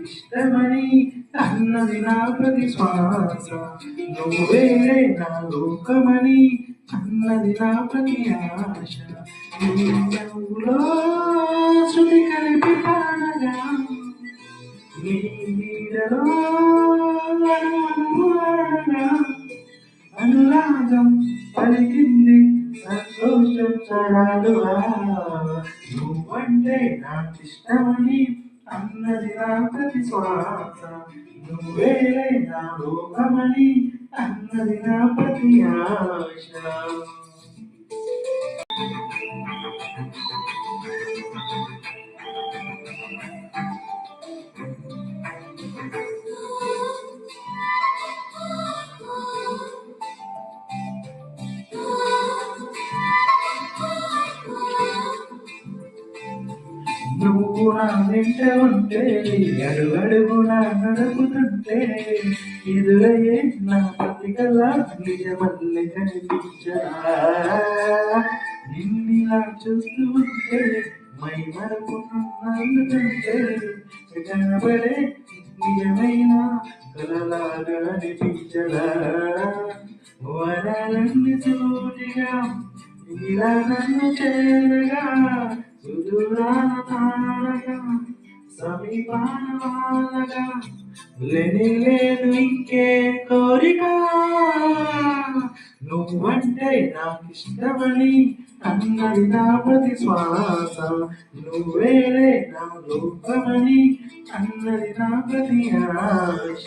ఇష్టమని అన్నది నా ప్రతి శ్వాస. నువ్వేలే నా లోకమని అన్నది నా ప్రతి ఆశ. నీ నవ్వులో శృతి కలిపి పాడగా నీ నీడలో అనువాడగా అనురాగం పలికింది సంతోషం చడాలుగా. నువ్వంటే నాకిష్టమని అన్నది నా ప్రతి శ్వాస. నువ్వేలే నా లోకమని అన్నది నా ప్రతి ఆశ. నువ్వు నా వెంట ఉంటే అడుగడుగునా నడుపుతుంటే ఎదురయ్యే నా పత్రికల్లా నిజమల్లె కనిపించరా. నిన్నిలా చూస్తూ ఉంటే మై మరపుతుంటే కనబడే నిజమైన కలలాగా అనిపించరా. వరాలన్నీ సూటిగా ఇలా నన్ను చేరగా సుదూరాన తారగా సమీపాన వాలగా లేని లేదు ఇంకే కోరిక. నువ్వంటే నాకిష్టమని అన్నది నా ప్రతి శ్వాస. నువ్వేలే నా లోకమని అన్నది నా ప్రతి ఆశ.